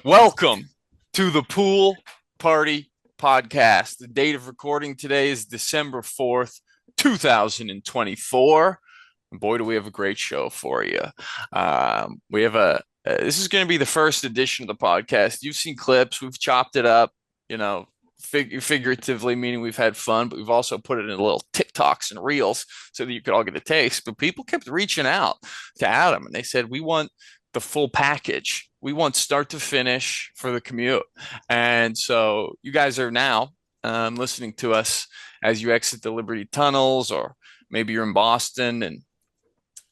Welcome to the Pool Party Podcast. The date of recording today is December 4th, 2024. And boy, do we have a great show for you. This is going to be the first edition of the podcast. You've seen clips, we've chopped it up, figuratively, meaning we've had fun, but we've also put it in little TikToks and reels so that you could all get a taste. But people kept reaching out to Adam and they said, we want the full package. We want start to finish for the commute. And so you guys are now listening to us as you exit the Liberty tunnels, or maybe you're in Boston and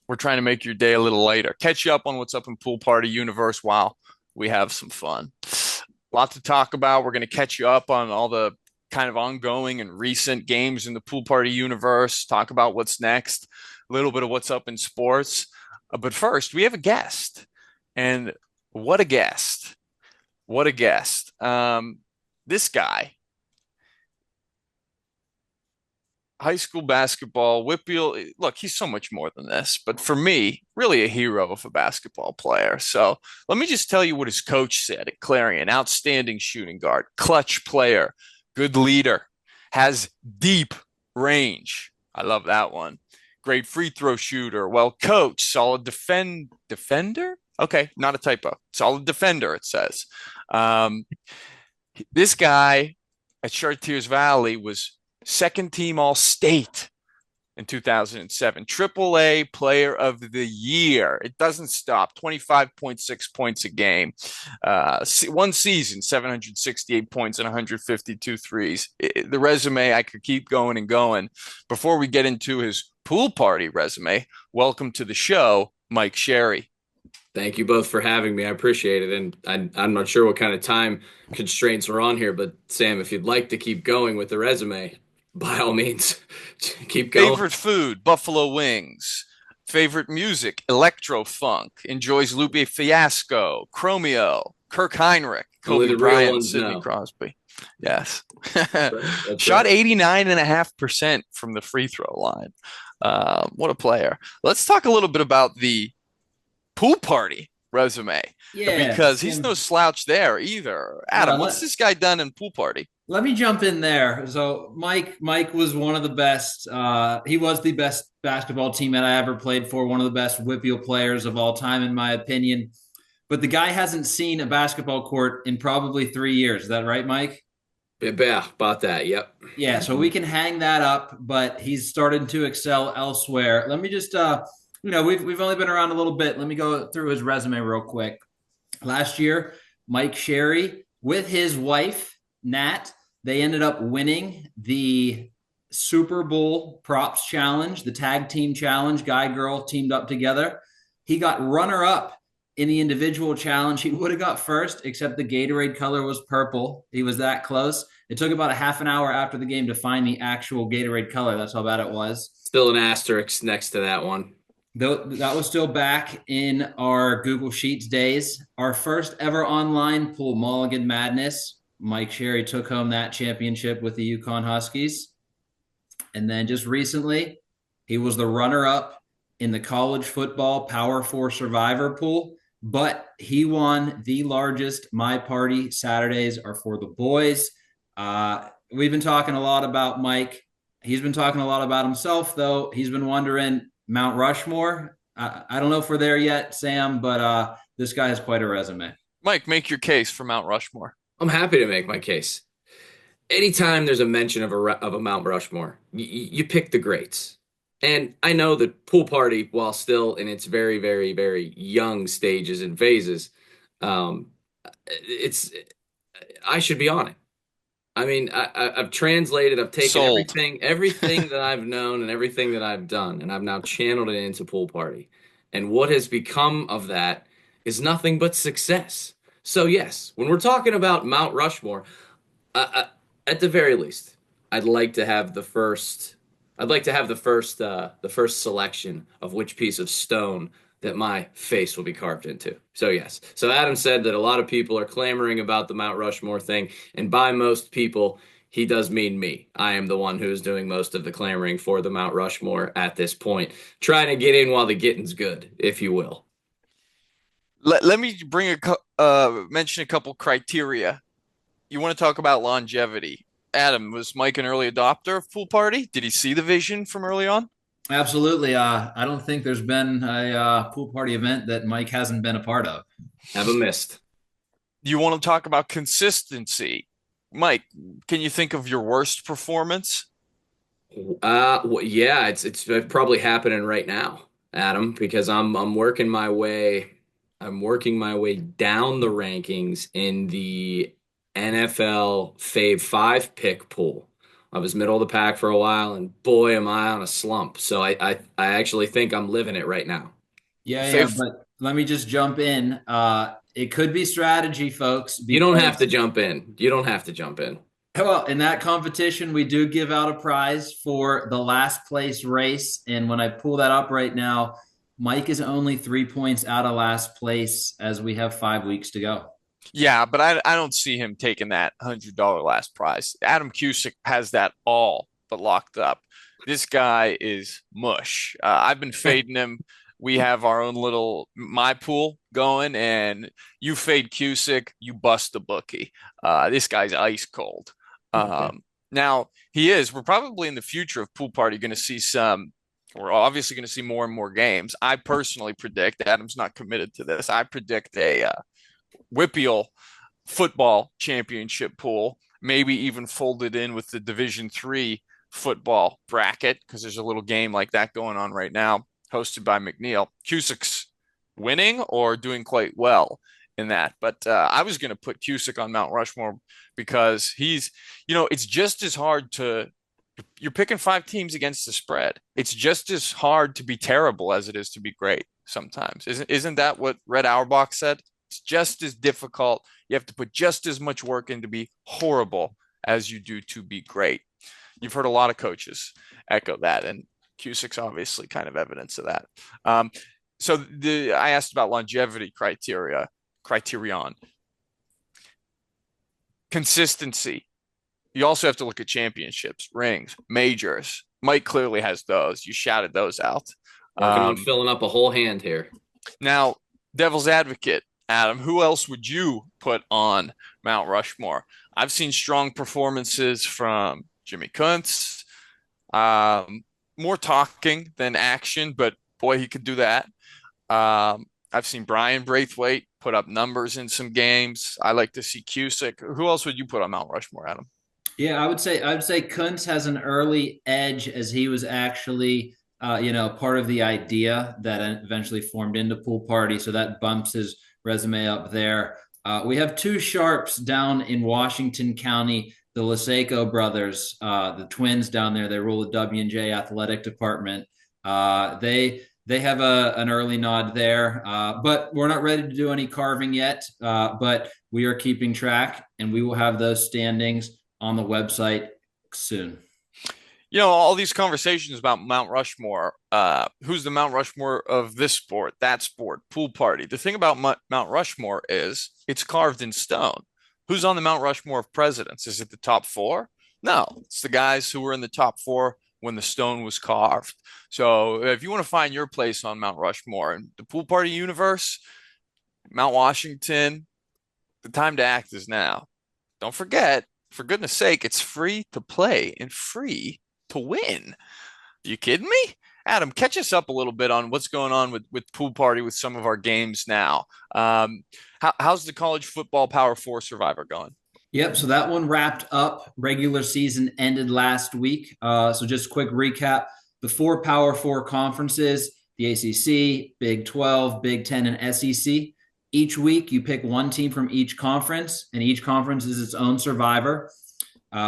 we're trying to make your day a little lighter. Catch you up on what's up in Pool Party Universe while we have some fun. A lot to talk about. We're going to catch you up on all the kind of ongoing and recent games in the Pool Party Universe, talk about what's next, a little bit of what's up in sports. But first, we have a guest. And what a guest. What a guest. This guy, high school basketball, Whitfield, look, he's so much more than this. But for me, really a hero of a basketball player. So let me just tell you what his coach said at Clarion. Outstanding shooting guard, clutch player, good leader, has deep range. I love that one. Great free throw shooter, well coached, solid defender. Okay, not a typo. Solid defender, it says. This guy at Chartiers Valley was second team All-State in 2007. AAA Player of the Year. It doesn't stop. 25.6 points a game. One season, 768 points and 152 threes. The resume, I could keep going and going. Before we get into his Pool Party resume, welcome to the show, Mike Sherry. Thank you both for having me. I appreciate it. And I'm not sure what kind of time constraints are on here, but Sam, if you'd like to keep going with the resume, by all means, keep going. Favorite food, buffalo wings. Favorite music, electro funk. Enjoys Lupe Fiasco, Chromeo, Kirk Heinrich, Kobe Bryant, Sidney Crosby. Yes. Shot 89.5% from the free throw line. What a player. Let's talk a little bit about the Pool Party resume. Yeah, because he's no slouch there either. Adam, what's this guy done in Pool Party? Let me jump in there. So Mike was one of the best. He was the best basketball teammate I ever played for, one of the best Whitfield players of all time, in my opinion. But the guy hasn't seen a basketball court in probably 3 years. Is that right, Mike? Yeah, about that. Yep. Yeah, so we can hang that up, but he's started to excel elsewhere. Let me just we've only been around a little bit. Let me go through his resume real quick. Last year, Mike Sherry with his wife, Nat, they ended up winning the Super Bowl props challenge, the tag team challenge. Guy, girl teamed up together. He got runner-up in the individual challenge. He would have got first, except the Gatorade color was purple. He was that close. It took about a half an hour after the game to find the actual Gatorade color. That's how bad it was. Still an asterisk next to that one. That was still back in our Google Sheets days. Our first ever online pool, Mulligan Madness. Mike Sherry took home that championship with the Yukon Huskies. And then just recently, he was the runner-up in the college football Power 4 Survivor pool. But he won the largest My Party Saturdays are for the boys. We've been talking a lot about Mike. He's been talking a lot about himself, though. He's been wondering, Mount Rushmore. I don't know if we're there yet, Sam, but this guy has quite a resume. Mike, make your case for Mount Rushmore. I'm happy to make my case. Anytime there's a mention of a Mount Rushmore, you pick the greats. And I know that Pool Party, while still in its very, very, very young stages and phases, I should be on it. I mean, I've translated, I've taken everything that I've known and everything that I've done, and I've now channeled it into Pool Party. And what has become of that is nothing but success. So yes, when we're talking about Mount Rushmore, at the very least, I'd like to have the first selection of which piece of stone that my face will be carved into. So yes. So Adam said that a lot of people are clamoring about the Mount Rushmore thing, and by most people, he does mean me. I am the one who is doing most of the clamoring for the Mount Rushmore at this point, trying to get in while the getting's good, if you will. Let me mention a couple criteria. You want to talk about longevity. Adam, was Mike an early adopter of pool party? Did he see the vision from early on? Absolutely. I don't think there's been a pool party event that Mike hasn't been a part of. Haven't missed. You want to talk about consistency. Mike, can you think of your worst performance? Well, yeah, it's probably happening right now, Adam, because I'm working my way. I'm working my way down the rankings in the NFL Fave 5 pick pool. I was middle of the pack for a while, and boy, am I on a slump. So I actually think I'm living it right now. Yeah, Fav but let me just jump in. It could be strategy, folks, You don't have to because jump in. You don't have to jump in. well, in that competition, we do give out a prize for the last place race. And when I pull that up right now, Mike is only 3 points out of last place as we have 5 weeks to go. Yeah, but I don't see him taking that $100 last prize. Adam Cusick has that all but locked up. This guy is mush. I've been fading him. We have our own little my pool going, and you fade Cusick, you bust the bookie. This guy's ice cold. Okay. Now he is. We're probably in the future of pool party going to see some. We're obviously going to see more and more games. I personally predict Adam's not committed to this. I predict a WPIAL football championship pool, maybe even folded in with the Division 3 football bracket because there's a little game like that going on right now, hosted by McNeil. Cusick's winning or doing quite well in that, but I was going to put Cusick on Mount Rushmore because it's just as hard to. You're picking 5 teams against the spread. It's just as hard to be terrible as it is to be great sometimes. Isn't that what Red Auerbach said? It's just as difficult. You have to put just as much work in to be horrible as you do to be great. You've heard a lot of coaches echo that, and Cusick's obviously kind of evidence of that. So I asked about longevity criterion, consistency. You also have to look at championships, rings, majors. Mike clearly has those. You shouted those out. Working on filling up a whole hand here. Now, devil's advocate, Adam, who else would you put on Mount Rushmore? I've seen strong performances from Jimmy Kuntz, more talking than action, but boy, he could do that. I've seen Brian Braithwaite put up numbers in some games. I like to see Cusick. Who else would you put on Mount Rushmore, Adam? Yeah, I would say Kuntz has an early edge as he was actually part of the idea that eventually formed into pool party. So that bumps his resume up there. We have two sharps down in Washington County, the Liseco brothers, the twins down there. They rule the W&J athletic department. They have an early nod there, but we're not ready to do any carving yet. But we are keeping track, and we will have those standings on the website soon. All these conversations about Mount Rushmore, who's the Mount Rushmore of this sport, that sport, pool party. The thing about Mount Rushmore is it's carved in stone. Who's on the Mount Rushmore of presidents? Is it the top four? No, it's the guys who were in the top four when the stone was carved. So if you want to find your place on Mount Rushmore in the pool party universe, Mount Washington, the time to act is now. Don't forget, for goodness sake, it's free to play and free to win. You kidding me? Adam, catch us up a little bit on what's going on with pool party with some of our games now. How's the college football Power Four Survivor going? Yep. So that one wrapped up. Regular season ended last week. So just quick recap: the four Power Four conferences, the ACC, Big 12, Big 10, and SEC. Each week, you pick one team from each conference, and each conference is its own survivor.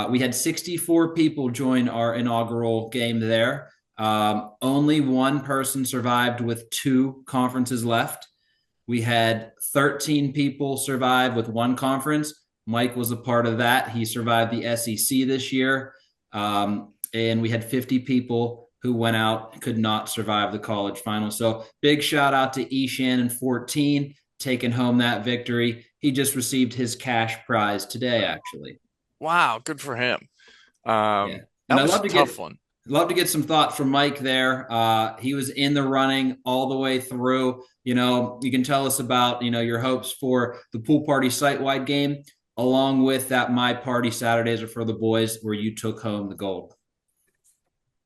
We had 64 people join our inaugural game there. Only one person survived with two conferences left. We had 13 people survive with one conference. Mike was a part of that. He survived the SEC this year. And we had 50 people who went out, could not survive the college final. So big shout out to E. Shannon 14, taking home that victory. He just received his cash prize today, actually. Wow, good for him. Yeah. And That I'd was love a to tough get one. Love to get some thoughts from Mike there. He was in the running all the way through. You can tell us about, your hopes for the pool party site-wide game, along with that My Party Saturdays are for the boys, where you took home the gold.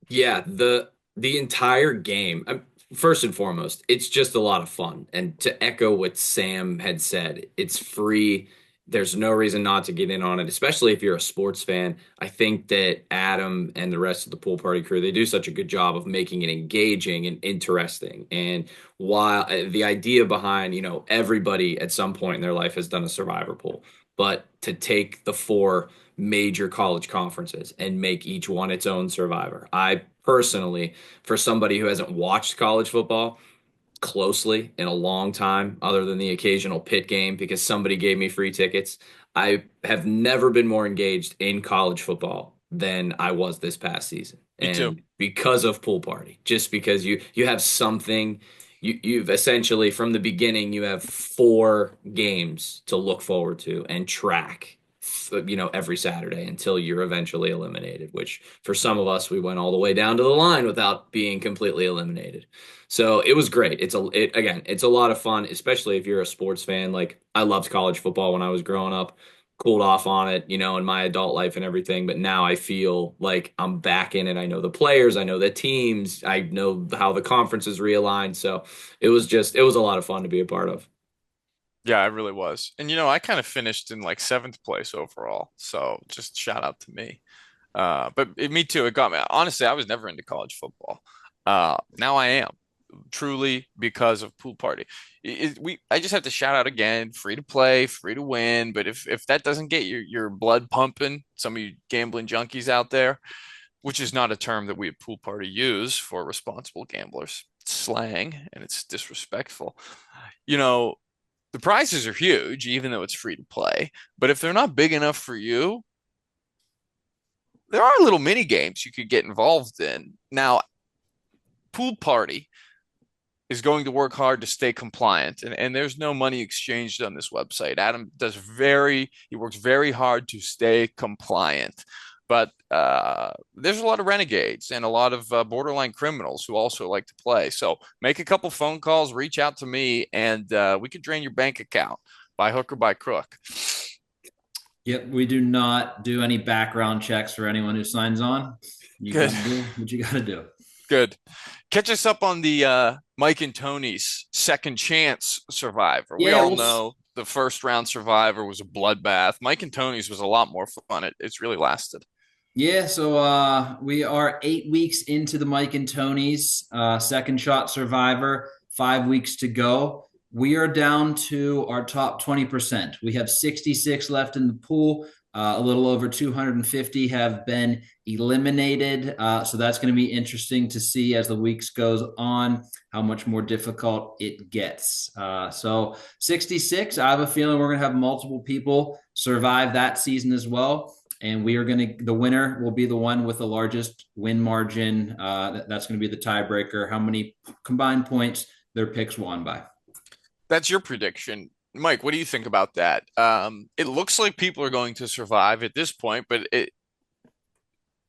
Yeah, the entire game. First and foremost, it's just a lot of fun. And to echo what Sam had said, it's free. There's no reason not to get in on it, especially if you're a sports fan. I think that Adam and the rest of the pool party crew, they do such a good job of making it engaging and interesting. And while the idea behind, everybody at some point in their life has done a survivor pool, but to take the four major college conferences and make each one its own survivor. I personally, for somebody who hasn't watched college football closely in a long time, other than the occasional pit game because somebody gave me free tickets, I have never been more engaged in college football than I was this past season. Me too. And because of pool party, just because you have something you've essentially from the beginning you have four games to look forward to and track every Saturday until you're eventually eliminated, which for some of us, we went all the way down to the line without being completely eliminated. So it was great. Again, it's a lot of fun, especially if you're a sports fan. Like I loved college football when I was growing up, cooled off on it, in my adult life and everything. But now I feel like I'm back in it. I know the players, I know the teams, I know how the conference is realigned. So it was a lot of fun to be a part of. Yeah, it really was. And I kind of finished in like seventh place overall. So just shout out to me. Me too. It got me. Honestly, I was never into college football. Now I am truly because of pool party. I just have to shout out again, free to play, free to win. But if that doesn't get your blood pumping, some of you gambling junkies out there, which is not a term that we at pool party use for responsible gamblers, it's slang and it's disrespectful. You know, the prizes are huge, even though it's free to play. But if they're not big enough for you, there are little mini games you could get involved in. Now, pool party is going to work hard to stay compliant, and there's no money exchanged on this website. Adam he works very hard to stay compliant. But there's a lot of renegades and a lot of borderline criminals who also like to play. So make a couple phone calls, reach out to me, and we could drain your bank account by hook or by crook. Yep, we do not do any background checks for anyone who signs on. You got Good. to do what you got to do. Good. Catch us up on the Mike and Tony's second chance survivor. We Yeah, all know the first round survivor was a bloodbath. Mike and Tony's was a lot more fun. It's really lasted. Yeah, so we are 8 weeks into the Mike and Tony's second shot survivor, 5 weeks to go. We are down to our top 20%. We have 66 left in the pool. A little over 250 have been eliminated. So that's going to be interesting to see as the weeks goes on how much more difficult it gets. So 66, I have a feeling we're going to have multiple people survive that season as well. And the winner will be the one with the largest win margin. That's going to be the tiebreaker. How many combined points their picks won by. That's your prediction. Mike, what do you think about that? It looks like people are going to survive at this point, but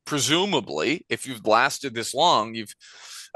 presumably, if you've lasted this long, you've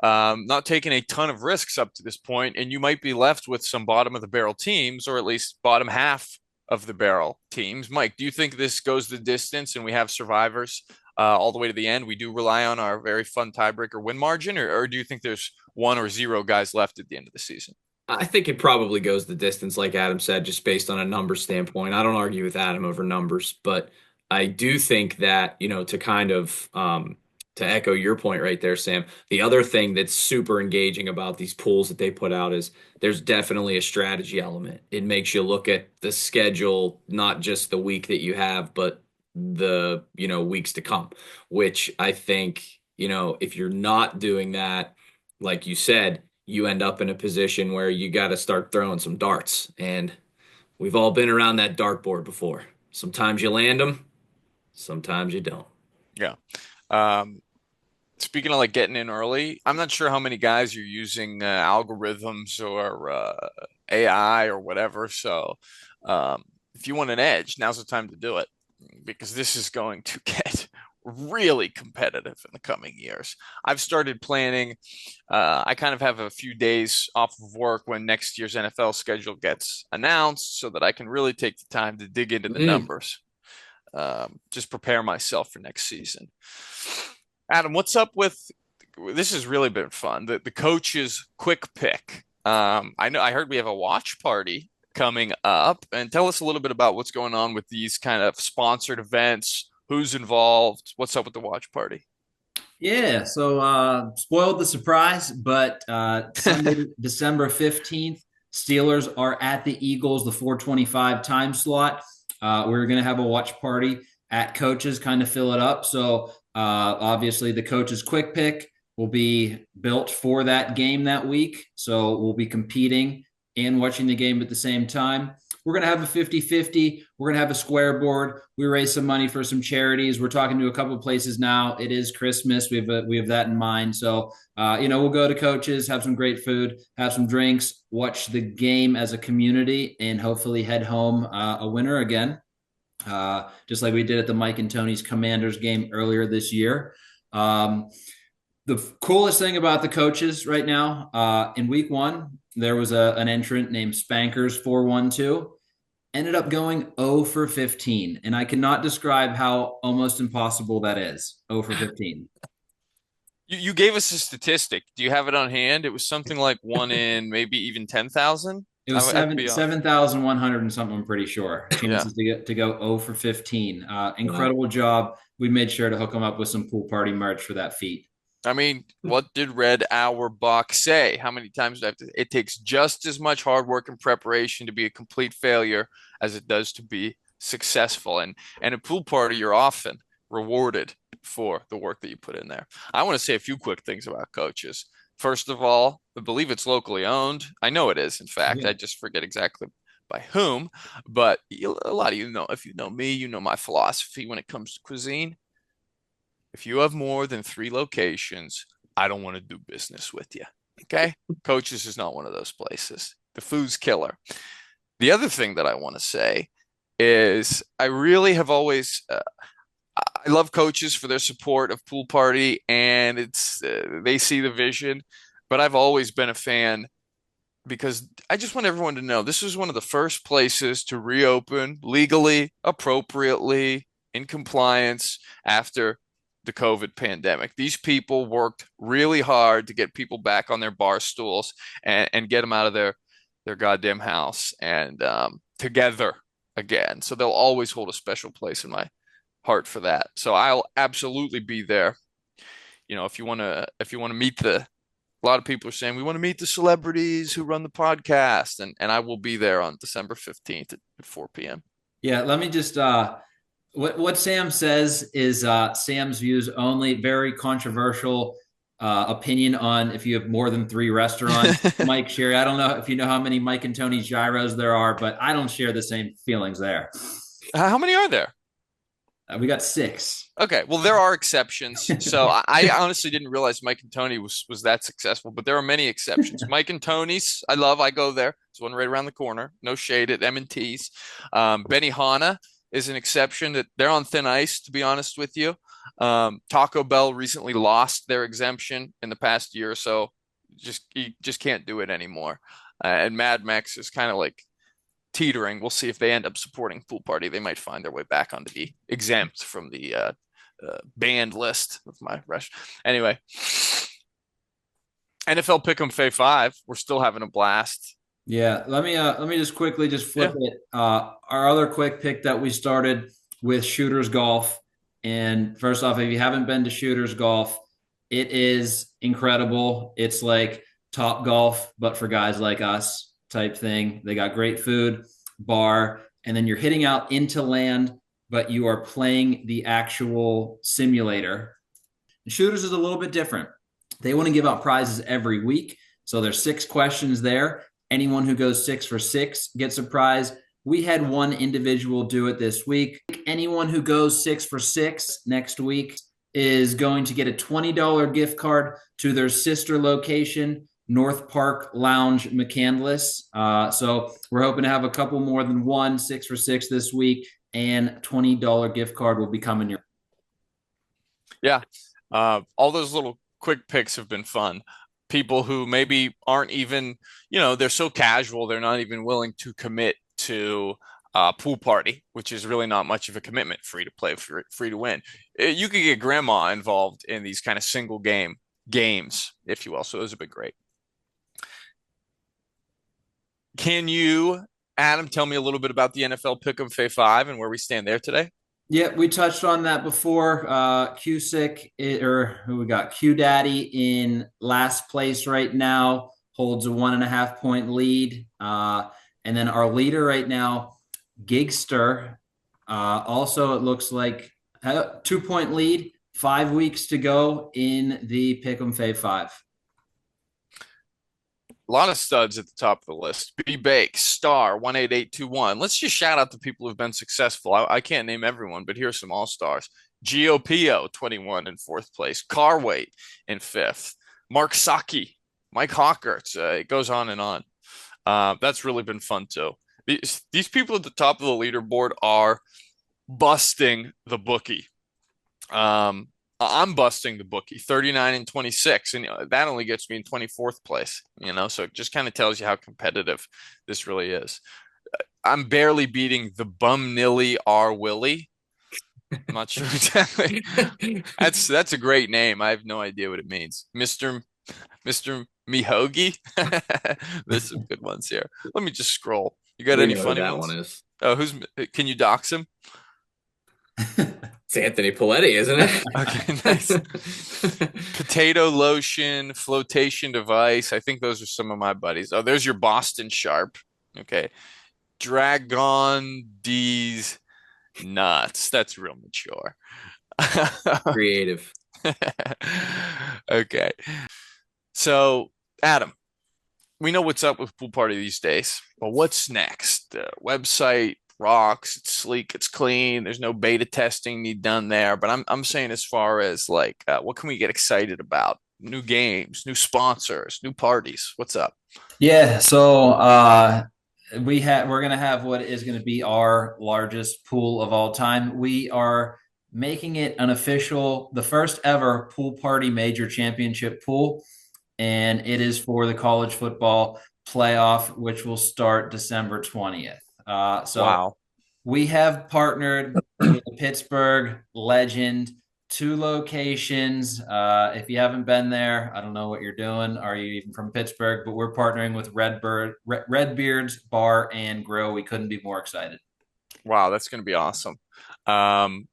not taken a ton of risks up to this point, and you might be left with some bottom of the barrel teams, or at least bottom half of the barrel teams. Mike, do you think this goes the distance and we have survivors all the way to the end? We do rely on our very fun tiebreaker win margin, or do you think there's one or zero guys left at the end of the season? I think it probably goes the distance, like Adam said, just based on a number standpoint. I don't argue with Adam over numbers, but I do think that, to kind of to echo your point right there, Sam, the other thing that's super engaging about these pools that they put out is there's definitely a strategy element. It makes you look at the schedule, not just the week that you have, but the, weeks to come, which I think, if you're not doing that, like you said, you end up in a position where you got to start throwing some darts. And we've all been around that dartboard before. Sometimes you land them, sometimes you don't. Yeah. Speaking of like getting in early, I'm not sure how many guys you're using algorithms or AI or whatever. So if you want an edge, now's the time to do it because this is going to get really competitive in the coming years. I've started planning. I kind of have a few days off of work when next year's NFL schedule gets announced so that I can really take the time to dig into the Mm. numbers, just prepare myself for next season. Adam, what's up with this? Has really been fun. The coach's quick pick. I heard we have a watch party coming up, and tell us a little bit about what's going on with these kind of sponsored events, who's involved, what's up with the watch party. Yeah, so spoiled the surprise, but Sunday, December 15th, Steelers are at the Eagles, the 425 time slot. We're going to have a watch party at Coach's, kind of fill it up. So obviously, the Coach's quick pick will be built for that game that week. So we'll be competing and watching the game at the same time. We're going to have a 50-50. We're going to have a square board. We raise some money for some charities. We're talking to a couple of places now. It is Christmas. We have that in mind. So, we'll go to Coach's, have some great food, have some drinks, watch the game as a community, and hopefully head home a winner again, just like we did at the Mike and Tony's Commanders game earlier this year. The coolest thing about the Coaches right now, in week one, there was an entrant named Spankers 412, ended up going 0 for 15. And I cannot describe how almost impossible that is. 0 for 15. You gave us a statistic. Do you have it on hand? It was something like one in maybe even 10,000. It was 7,100 and something, I'm pretty sure. Chances Yeah. to go 0 for 15. Wow. Incredible job. We made sure to hook them up with some pool party merch for that feat. I mean, what did Red Auerbach say? How many times do I have to? It takes just as much hard work and preparation to be a complete failure as it does to be successful. And a pool party, you're often rewarded for the work that you put in there. I want to say a few quick things about Coaches. First of all, I believe it's locally owned. I know it is, in fact. Yeah. I just forget exactly by whom. But a lot of you know, if you know me, you know my philosophy when it comes to cuisine. If you have more than 3 locations, I don't want to do business with you. Okay? Coaches is not one of those places. The food's killer. The other thing that I want to say is I really have always I love Coaches for their support of pool party, and it's they see the vision, but I've always been a fan because I just want everyone to know this was one of the first places to reopen legally, appropriately, in compliance after the COVID pandemic. These people worked really hard to get people back on their bar stools and get them out of their goddamn house and together again. So they'll always hold a special place in my heart for that. So I'll absolutely be there. If you want to meet a lot of people are saying we want to meet the celebrities who run the podcast, and I will be there on December 15th at 4 p.m. Yeah, let me just what Sam says is Sam's views only. Very controversial opinion on if you have more than 3 restaurants. Mike Sherry, I don't know if you know how many Mike and Tony gyros there are, but I don't share the same feelings there. How many are there? We got 6. Okay, well there are exceptions. So I honestly didn't realize Mike and Tony was that successful, but there are many exceptions. Mike and Tony's, I love. I go there. There's one right around the corner. No shade at M&T's. Benihana is an exception. That they're on thin ice, to be honest with you. Taco Bell recently lost their exemption in the past year or so. You just can't do it anymore. And Mad Max is kind of like teetering. We'll see if they end up supporting Pool Party. They might find their way back onto the exempt from the banned list of my rush. Anyway, NFL Pick'em Fay 5. We're still having a blast. Yeah, let me just quickly just flip it. Our other quick pick that we started with Shooters Golf. And first off, if you haven't been to Shooters Golf, it is incredible. It's like Top Golf, but for guys like us type thing. They got great food, bar, and then you're hitting out into land, but you are playing the actual simulator. The Shooters is a little bit different. They want to give out prizes every week. So there's 6 questions there. Anyone who goes 6 for 6 gets a prize. We had one individual do it this week. Anyone who goes 6 for 6 next week is going to get a $20 gift card to their sister location, North Park Lounge, McCandless. So we're hoping to have a couple more than one 6 for 6 this week, and $20 gift card will be coming your. Yeah. All those little quick picks have been fun. People who maybe aren't even, they're so casual, they're not even willing to commit to pool party, which is really not much of a commitment. Free to play, free to win. You could get grandma involved in these kind of single games, if you will. So those have been great. Can you, Adam, tell me a little bit about the NFL Pick'em Fay 5 and where we stand there today? Yeah, we touched on that before. Cusick, or who we got? Q Daddy in last place right now, holds a 1.5 point lead. And then our leader right now, Gigster, also it looks like a 2 point lead, 5 weeks to go in the Pick'em Fay 5. A lot of studs at the top of the list. B Bake, Star, 18821. Let's just shout out the people who've been successful. I can't name everyone, but here's some all stars. GOPO, 21 in fourth place. Carweight in fifth. Mark Saki, Mike Hawker. It goes on and on. That's really been fun too. These people at the top of the leaderboard are busting the bookie. I'm busting the bookie, 39 and 26, and that only gets me in 24th place, so it just kind of tells you how competitive this really is. I'm barely beating the Bum Nilly R Willie. I'm not sure exactly. That's a great name. I have no idea what it means. Mr. Mihogi. There's some good ones here. Let me just scroll. You got We any know who funny that ones? one is. Oh, can you dox him? It's Anthony Paletti, isn't it? Okay, nice. Potato lotion, flotation device. I think those are some of my buddies. Oh, there's your Boston Sharp. Okay. Dragon D's nuts. That's real mature. Creative. Okay. So, Adam, we know what's up with Pool Party these days, but what's next? The website rocks, it's sleek, it's clean. There's no beta testing need done there. But I'm saying as far as like what can we get excited about? New games, new sponsors, new parties. What's up? Yeah, so we're gonna have what is gonna be our largest pool of all time. We are making it an official, the first ever pool party major championship pool, and it is for the college football playoff, which will start December 20th. So Wow. we have partnered with the Pittsburgh legend, 2 locations. If you haven't been there, I don't know what you're doing. Are you even from Pittsburgh? But we're partnering with Redbeard's Bar and Grill. We couldn't be more excited. Wow, that's going to be awesome. Um,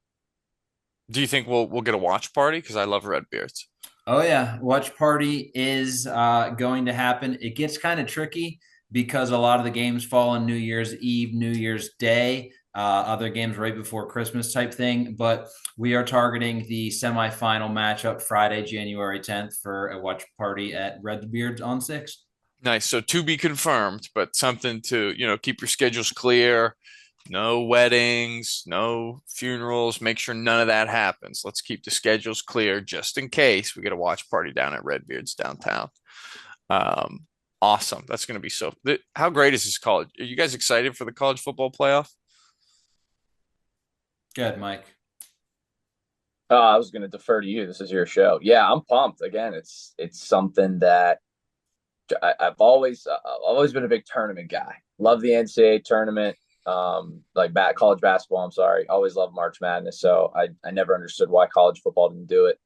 do you think we'll get a watch party? Because I love Redbeards. Oh yeah, watch party is going to happen. It gets kind of tricky because a lot of the games fall on New Year's Eve, New Year's Day, other games right before Christmas type thing. But we are targeting the semifinal matchup Friday, January 10th for a watch party at Redbeard's on 6th. Nice. So to be confirmed, but something to, keep your schedules clear. No weddings, no funerals. Make sure none of that happens. Let's keep the schedules clear just in case we get a watch party down at Redbeard's downtown. Um, awesome. That's going to be How great is this college? Are you guys excited for the college football playoff? Good, Mike. I was going to defer to you. This is your show. Yeah, I'm pumped. Again, it's something that I've always been a big tournament guy. Love the NCAA tournament. Like college basketball. I'm sorry. Always loved March Madness. So I never understood why college football didn't do it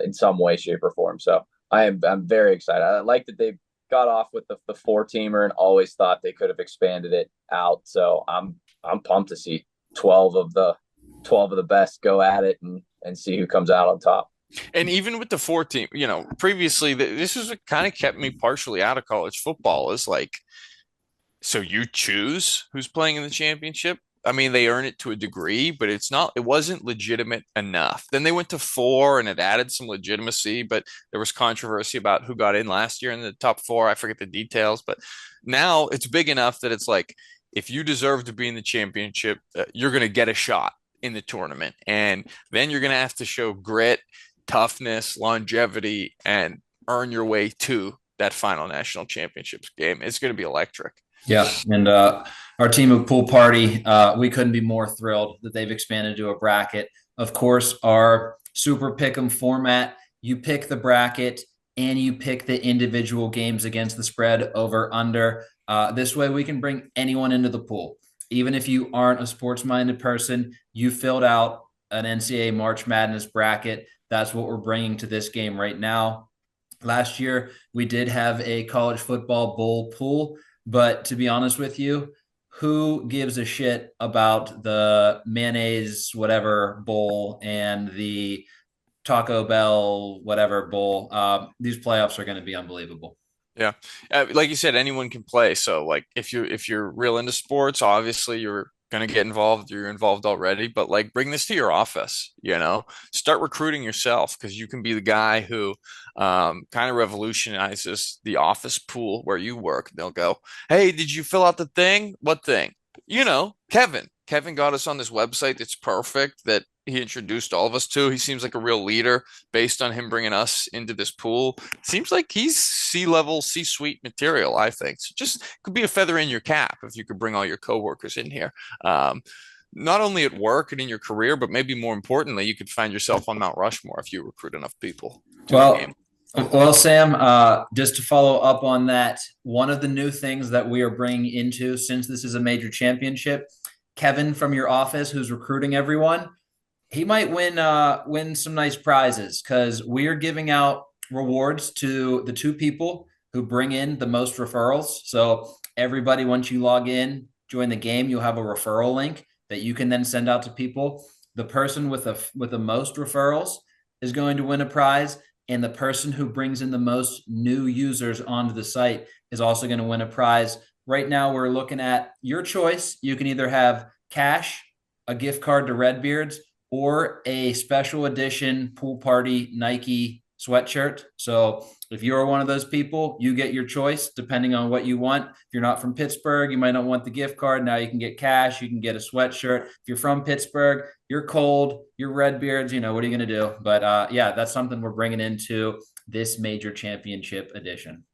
in some way, shape, or form. So I'm very excited. I like that they got off with the 4-teamer and always thought they could have expanded it out. So I'm pumped to see 12 of the best go at it and see who comes out on top. And even with the 14, previously, this is what kind of kept me partially out of college football is like, so you choose who's playing in the championship. I mean, they earn it to a degree, but it wasn't legitimate enough. Then they went to 4 and it added some legitimacy, but there was controversy about who got in last year in the top 4. I forget the details, but now it's big enough that it's like, if you deserve to be in the championship, you're going to get a shot in the tournament. And then you're going to have to show grit, toughness, longevity, and earn your way to that final national championships game. It's going to be electric. Yeah, and our team of Pool Party, we couldn't be more thrilled that they've expanded to a bracket. Of course, our super pick'em format. You pick the bracket and you pick the individual games against the spread over under. This way, we can bring anyone into the pool. Even if you aren't a sports minded person, you filled out an NCAA March Madness bracket. That's what we're bringing to this game right now. Last year, we did have a college football bowl pool, but to be honest with you, who gives a shit about the mayonnaise whatever bowl and the Taco Bell whatever bowl? These playoffs are going to be unbelievable. Yeah. Like you said, anyone can play. So like if you're real into sports, obviously you're gonna get involved. You're involved already, but like bring this to your office, start recruiting yourself because you can be the guy who kind of revolutionizes the office pool where you work. They'll go, "Hey, did you fill out the thing? What thing?" Kevin. Kevin got us on this website that's perfect that he introduced all of us to. He seems like a real leader based on him bringing us into this pool. Seems like he's C-level, C-suite material, I think. So just could be a feather in your cap if you could bring all your coworkers in here. Um, Not only at work and in your career, but maybe more importantly, you could find yourself on Mount Rushmore if you recruit enough people to the Well, game. well, Sam, just to follow up on that, one of the new things that we are bringing into, since this is a major championship, Kevin from your office, who's recruiting everyone, he might win some nice prizes because we are giving out rewards to the two people who bring in the most referrals. So everybody, once you log in, join the game, you'll have a referral link that you can then send out to people. The person with the most referrals is going to win a prize, and the person who brings in the most new users onto the site is also going to win a prize. Right now, we're looking at your choice. You can either have cash, a gift card to Redbeards, or a special edition pool party Nike sweatshirt. So if you're one of those people, you get your choice depending on what you want. If you're not from Pittsburgh, you might not want the gift card. Now you can get cash, you can get a sweatshirt. If you're from Pittsburgh, you're cold, you're Redbeards, what are you going to do? But yeah, that's something we're bringing into this major championship edition.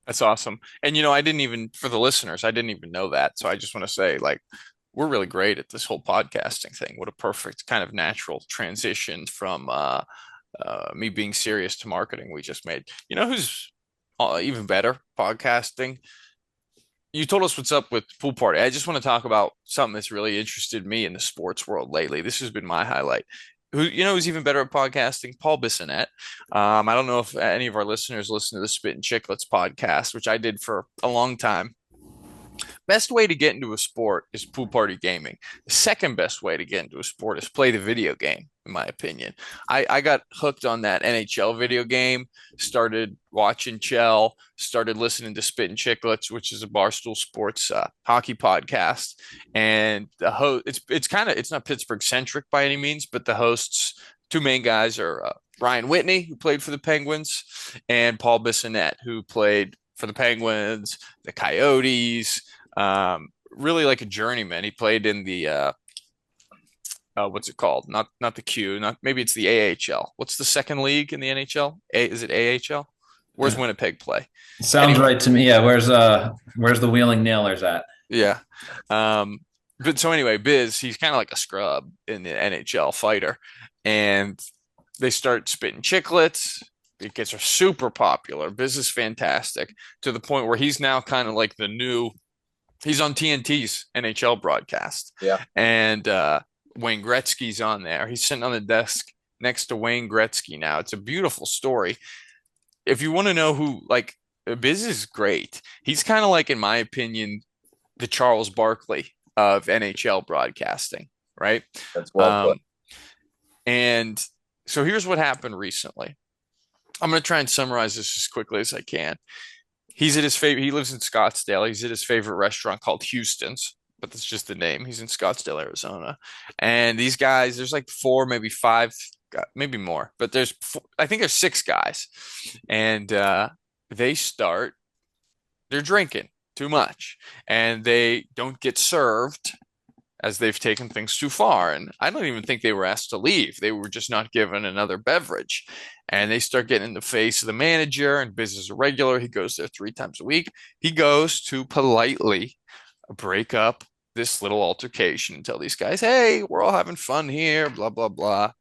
That's awesome. And I didn't even, for the listeners, I didn't even know that. So I just want to say, like, we're really great at this whole podcasting thing. What a perfect kind of natural transition from me being serious to marketing we just made. You know who's even better podcasting? You told us what's up with pool party. I just want to talk about something that's really interested me in the sports world lately. This has been my highlight. Who's even better at podcasting? Paul Bissonnette. I don't know if any of our listeners listen to the Spit and Chicklets podcast, which I did for a long time. Best way to get into a sport is pool party gaming. The second best way to get into a sport is play the video game, in my opinion. I got hooked on that NHL video game, started watching Chell, started listening to Spit and Chicklets, which is a Barstool Sports hockey podcast. And the host, it's not Pittsburgh centric by any means, but the hosts, two main guys are Ryan Whitney, who played for the Penguins, and Paul Bissonnette, who played for the Penguins, the Coyotes, really like a journeyman. He played in the what's it called? Not the Q, not maybe it's the AHL. What's the second league in the NHL? Is it AHL? Where's Winnipeg play? Sounds Anyway, right to me. Yeah, where's the Wheeling Nailers at? yeah. But so anyway, Biz, he's kind of like a scrub in the NHL fighter, and they start spitting chicklets. It gets super popular. Biz is fantastic to the point where he's now kind of like he's on TNT's NHL broadcast. Yeah. And Wayne Gretzky's on there. He's sitting on the desk next to Wayne Gretzky now. It's a beautiful story. If you want to know who, like, Biz is great. He's kind of like, in my opinion, the Charles Barkley of NHL broadcasting, right? That's well put. And so here's what happened recently. I'm going to try and summarize this as quickly as I can. He's at his favorite, he lives in Scottsdale. He's at his favorite restaurant called Houston's, but that's just the name. He's in Scottsdale, Arizona. And these guys, there's like four, maybe five, maybe more, but I think there's six guys. And they're drinking too much and they don't get served as they've taken things too far. And I don't even think they were asked to leave. They were just not given another beverage. And they start getting in the face of the manager, and Biz is a regular. He goes there 3 times a week. He goes to politely break up this little altercation and tell these guys, hey, we're all having fun here, blah, blah, blah.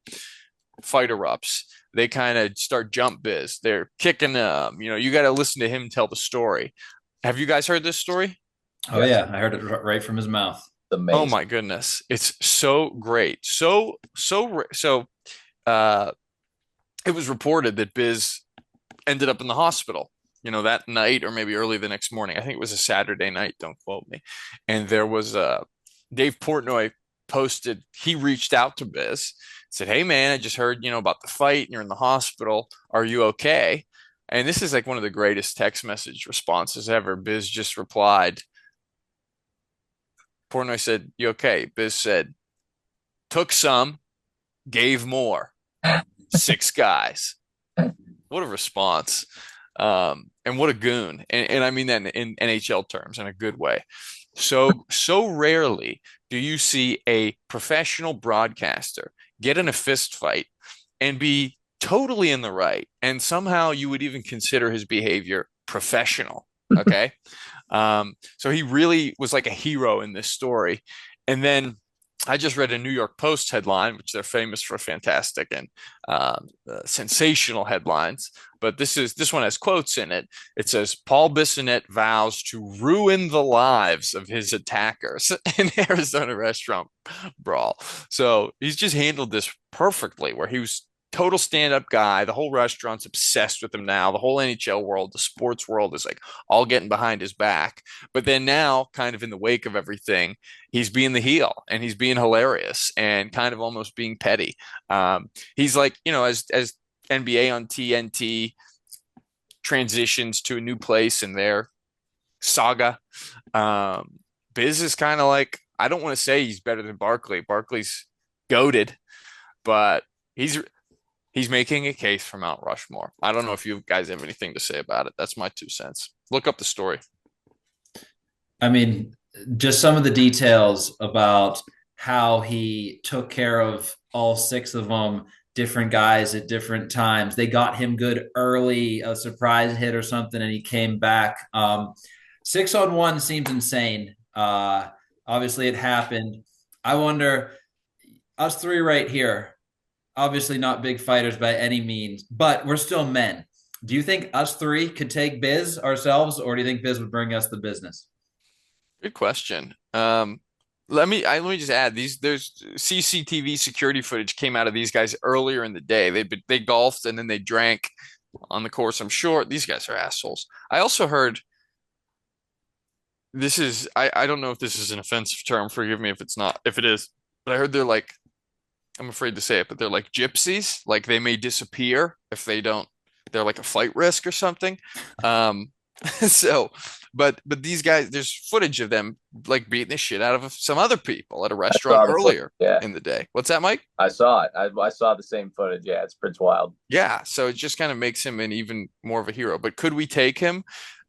fight erupts, they kind of start jump biz. They're kicking you got to listen to him tell the story. Have you guys heard this story? Oh Yes. yeah, I heard it right from his mouth. Oh Amazing. my goodness. It's so great. So uh it was reported that Biz ended up in the hospital, that night or maybe early the next morning. I think it was a Saturday night, don't quote me. And there was Dave Portnoy posted, he reached out to Biz, said, "Hey man, I just heard, about the fight and you're in the hospital. Are you okay?" And this is like one of the greatest text message responses ever. Biz just replied, Portnoy said, "You okay?" Biz said, "Took some, gave more. 6 guys." What a response. And what a goon. And I mean that in NHL terms in a good way. So rarely do you see a professional broadcaster get in a fist fight and be totally in the right. And somehow you would even consider his behavior professional. Okay. So he really was like a hero in this story. And then I just read a New York Post headline, which they're famous for fantastic and sensational headlines. But this one has quotes in it. It says Paul Bissonnette vows to ruin the lives of his attackers in Arizona restaurant brawl. So he's just handled this perfectly, where he was total stand-up guy. The whole restaurant's obsessed with him now. The whole NHL world, the sports world is like all getting behind his back. But then now, kind of in the wake of everything, he's being the heel and he's being hilarious and kind of almost being petty. He's like, as NBA on TNT transitions to a new place in their saga, Biz is kind of like, I don't want to say he's better than Barkley. Barkley's goated, but he's making a case for Mount Rushmore. I don't know if you guys have anything to say about it. That's my 2 cents. Look up the story. I mean, just some of the details about how he took care of all 6 of them, different guys at different times. They got him good early, a surprise hit or something, and he came back. 6-on-1 seems insane. Obviously, it happened. I wonder, us 3 right here, obviously not big fighters by any means, but we're still men. Do you think us 3 could take Biz ourselves, or do you think Biz would bring us the business? Good question. Let me just add there's CCTV security footage came out of these guys earlier in the day. They golfed and then they drank on the course. I'm sure these guys are assholes. I also heard I don't know if this is an offensive term. Forgive me if it's not, if it is, but I heard they're like, I'm afraid to say it, but they're like gypsies. Like they may disappear if they don't, they're like a flight risk or something. Um, so, but these guys, there's footage of them like beating the shit out of some other people at a I restaurant saw the footage. earlier Yeah, in the day. What's that, Mike? I saw it. I saw the same footage. Yeah, it's wild. Yeah. So it just kind of makes him an even more of a hero. But could we take him?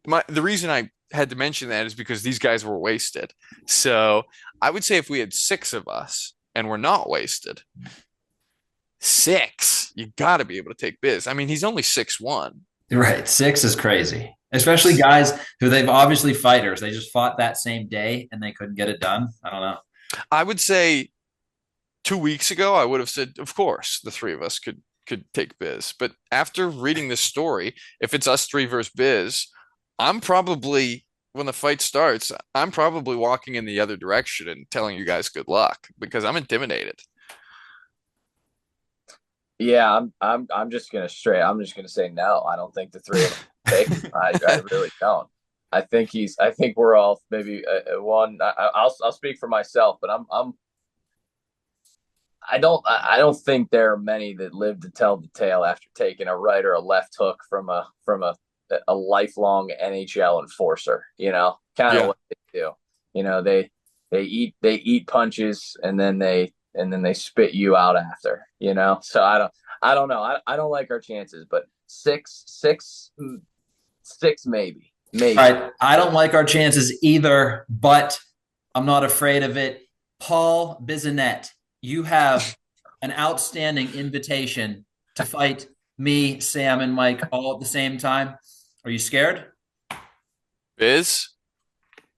The reason I had to mention that is because these guys were wasted. So I would say if we had 6 of us and we're not wasted, 6, you got to be able to take Biz. I mean, he's only 6'1". Right. 6 is crazy, especially guys who they've obviously fighters. They just fought that same day and they couldn't get it done. I don't know. I would say 2 weeks ago, I would have said, of course, the 3 of us could take Biz. But after reading this story, if it's us 3 versus Biz, I'm probably when the fight starts, I'm probably walking in the other direction and telling you guys good luck because I'm intimidated. Yeah, I'm just gonna say no. I don't think the 3 of them take him. I really don't. I think we're all maybe one. I'll speak for myself, but I don't think there are many that live to tell the tale after taking a right or a left hook from a lifelong NHL enforcer. Kind of Yeah. what they do. They eat punches and then they spit you out after. So I don't know. I don't like our chances, but six maybe. All right. I don't like our chances either, but I'm not afraid of it. Paul Bissonnette, you have an outstanding invitation to fight me, Sam, and Mike all at the same time. Are you scared? Biz,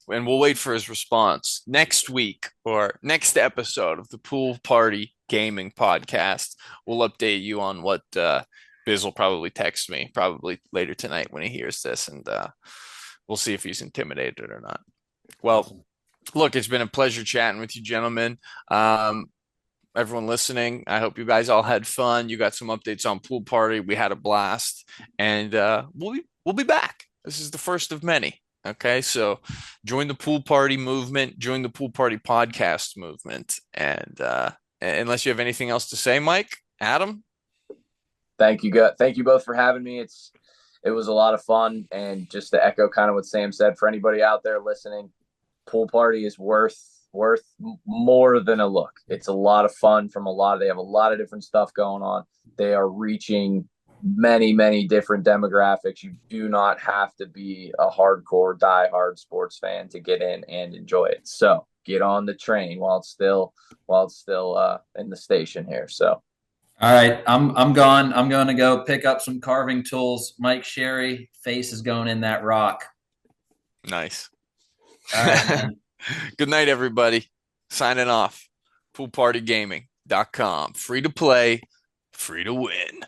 and we'll wait for his response next week or next episode of the Pool Party gaming podcast. We'll update you on what Biz will probably text me probably later tonight when he hears this, and we'll see if he's intimidated or not. Well, Awesome. look, it's been a pleasure chatting with you, gentlemen. Everyone listening, I hope you guys all had fun. You got some updates on Pool Party. We had a blast, and we'll be back. This is the first of many. Okay, so join the Pool Party movement, join the Pool Party podcast movement, and unless you have anything else to say, Mike, Adam. Thank you, thank you both for having me. It was a lot of fun, and just to echo kind of what Sam said, for anybody out there listening, Pool Party is worth more than a look. It's a lot of fun they have a lot of different stuff going on. They are reaching many different demographics. You do not have to be a hardcore diehard sports fan to get in and enjoy it. So get on the train while it's still in the station here. So all right, I'm gone. I'm going to go pick up some carving tools. Mike Sherry, face is going in that rock. Nice. All right, man. Good night, everybody. Signing off. Poolpartygaming.com. Free to play, free to win.